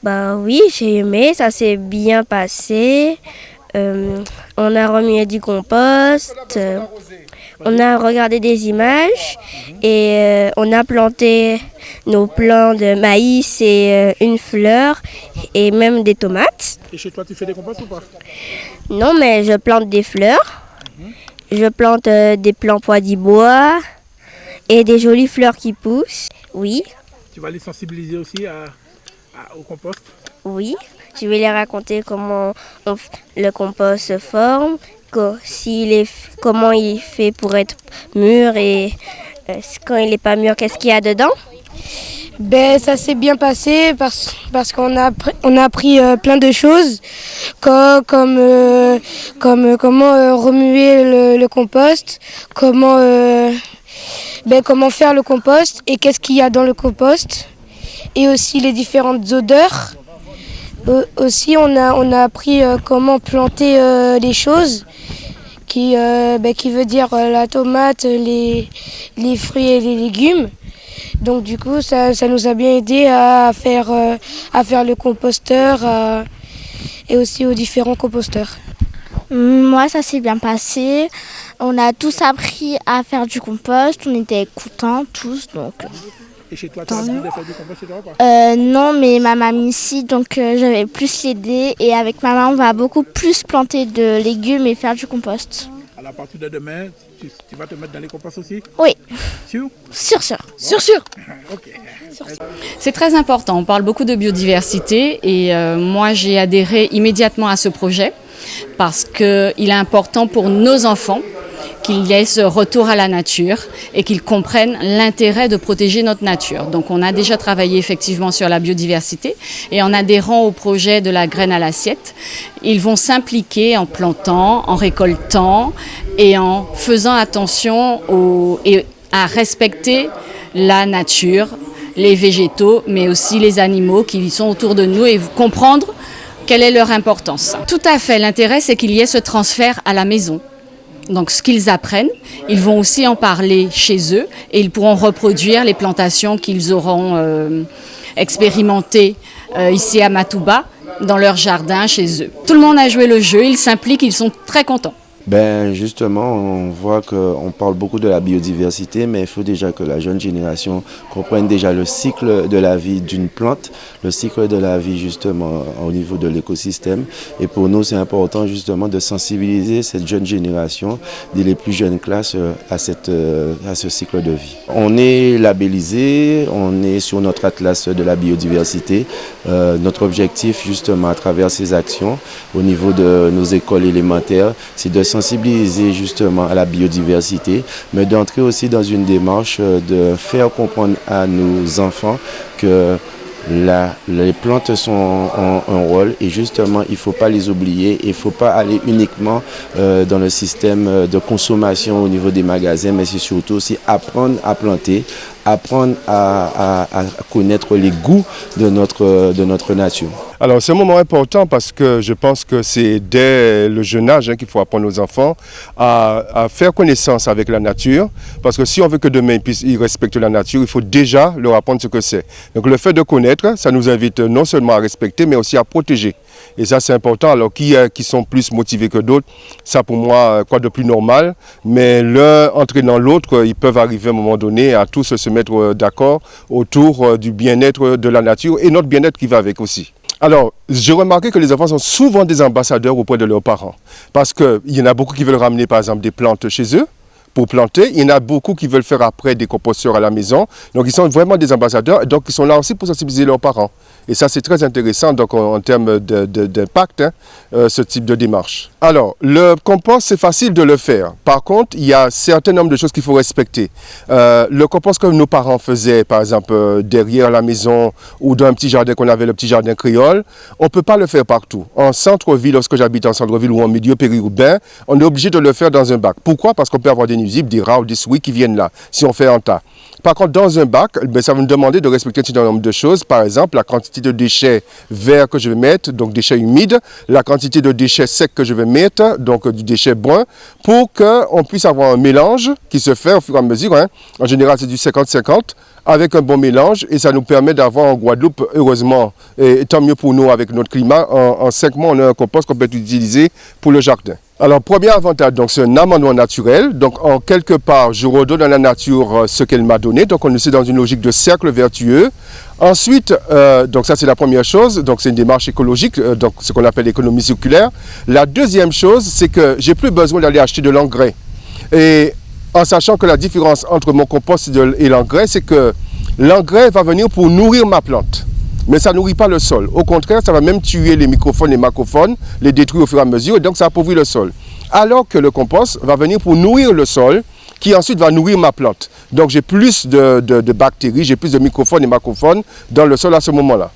Bah oui, j'ai aimé, ça s'est bien passé. On a remis du compost, on a regardé des images et on a planté nos plants de maïs et une fleur et même des tomates. Et chez toi, tu fais des composts ou pas? Non, mais je plante des fleurs, je plante des plants pois bois et des jolies fleurs qui poussent. Oui, Tu vas les sensibiliser aussi au compost? oui. Je vais les raconter comment le compost se forme, comment il fait pour être mûr et quand il n'est pas mûr, qu'est-ce qu'il y a dedans. Ben, ça s'est bien passé parce qu'on on a appris plein de choses comme comment remuer le compost, comment faire le compost et qu'est-ce qu'il y a dans le compost et aussi les différentes odeurs. Aussi on a appris comment planter les choses qui veut dire la tomate, les fruits et les légumes. Donc du coup, ça nous a bien aidé à faire le composteur et aussi aux différents composteurs. Moi, ça s'est bien passé. On a tous appris à faire du compost. On était contents tous. Donc. Et chez toi, tu as l'habitude de faire du compost chez toi ou pas? Non, mais ma maman ici, donc je vais plus l'aider. Et avec ma maman, on va beaucoup plus planter de légumes et faire du compost. À partir de demain, tu vas te mettre dans les composts aussi? Oui. Sûr? Sûr. Ok. C'est très important, on parle beaucoup de biodiversité et moi j'ai adhéré immédiatement à ce projet parce qu'il est important pour nos enfants qu'ils y ait ce retour à la nature et qu'ils comprennent l'intérêt de protéger notre nature. Donc on a déjà travaillé effectivement sur la biodiversité et en adhérant au projet de la graine à l'assiette, ils vont s'impliquer en plantant, en récoltant et en faisant attention à respecter la nature, les végétaux, mais aussi les animaux qui sont autour de nous et comprendre quelle est leur importance. Tout à fait, l'intérêt c'est qu'il y ait ce transfert à la maison. Donc ce qu'ils apprennent, ils vont aussi en parler chez eux et ils pourront reproduire les plantations qu'ils auront expérimentées ici à Matouba, dans leur jardin, chez eux. Tout le monde a joué le jeu, ils s'impliquent, ils sont très contents. Ben justement, on voit qu'on parle beaucoup de la biodiversité, mais il faut déjà que la jeune génération comprenne déjà le cycle de la vie d'une plante, le cycle de la vie justement au niveau de l'écosystème. Et pour nous, c'est important justement de sensibiliser cette jeune génération dès les plus jeunes classes à ce cycle de vie. On est labellisé, on est sur notre atlas de la biodiversité. Notre objectif justement à travers ces actions au niveau de nos écoles élémentaires, c'est de sensibiliser justement à la biodiversité, mais d'entrer aussi dans une démarche de faire comprendre à nos enfants que les plantes ont un rôle et justement il ne faut pas les oublier, il ne faut pas aller uniquement dans le système de consommation au niveau des magasins, mais c'est surtout aussi apprendre à planter, apprendre à connaître les goûts de notre nature. Alors c'est un moment important parce que je pense que c'est dès le jeune âge qu'il faut apprendre aux enfants à faire connaissance avec la nature, parce que si on veut que demain ils respectent la nature, il faut déjà leur apprendre ce que c'est. Donc le fait de connaître, ça nous invite non seulement à respecter mais aussi à protéger. Et ça c'est important. Alors qui sont plus motivés que d'autres, ça pour moi quoi de plus normal, mais l'un entraînant l'autre, ils peuvent arriver à un moment donné à tous se mettre d'accord autour du bien-être de la nature et notre bien-être qui va avec aussi. Alors, j'ai remarqué que les enfants sont souvent des ambassadeurs auprès de leurs parents. Parce qu'il y en a beaucoup qui veulent ramener, par exemple, des plantes chez eux pour planter. Il y en a beaucoup qui veulent faire après des composteurs à la maison. Donc, ils sont vraiment des ambassadeurs. Donc, ils sont là aussi pour sensibiliser leurs parents. Et ça, c'est très intéressant donc, en termes d'impact, ce type de démarche. Alors, le compost, c'est facile de le faire. Par contre, il y a un certain nombre de choses qu'il faut respecter. Le compost que nos parents faisaient, par exemple, derrière la maison ou dans un petit jardin qu'on avait, le petit jardin créole, on ne peut pas le faire partout. En centre-ville, lorsque j'habite en centre-ville ou en milieu périurbain, on est obligé de le faire dans un bac. Pourquoi? Parce qu'on peut avoir des nuisibles, des rats ou des souris qui viennent là, si on fait un tas. Par contre, dans un bac, ça va nous demander de respecter un certain nombre de choses. Par exemple, la quantité de déchets verts que je vais mettre, donc déchets humides, la quantité de déchets secs que je vais mettre, donc du déchet brun, pour qu'on puisse avoir un mélange qui se fait au fur et à mesure. En général, c'est du 50-50, avec un bon mélange, et ça nous permet d'avoir en Guadeloupe, heureusement, et tant mieux pour nous avec notre climat, en 5 mois, on a un compost qu'on peut utiliser pour le jardin. Alors, premier avantage, donc c'est un amendement naturel. Donc, en quelque part, je redonne à la nature ce qu'elle m'a donné. Donc, on est dans une logique de cercle vertueux. Ensuite, donc ça c'est la première chose. Donc, c'est une démarche écologique, donc ce qu'on appelle l'économie circulaire. La deuxième chose, c'est que j'ai plus besoin d'aller acheter de l'engrais. Et en sachant que la différence entre mon compost et l'engrais, c'est que l'engrais va venir pour nourrir ma plante. Mais ça ne nourrit pas le sol. Au contraire, ça va même tuer les microphones et macrophones, les détruire au fur et à mesure, et donc ça appauvrit le sol. Alors que le compost va venir pour nourrir le sol, qui ensuite va nourrir ma plante. Donc j'ai plus de bactéries, j'ai plus de microphones et macrophones dans le sol à ce moment-là.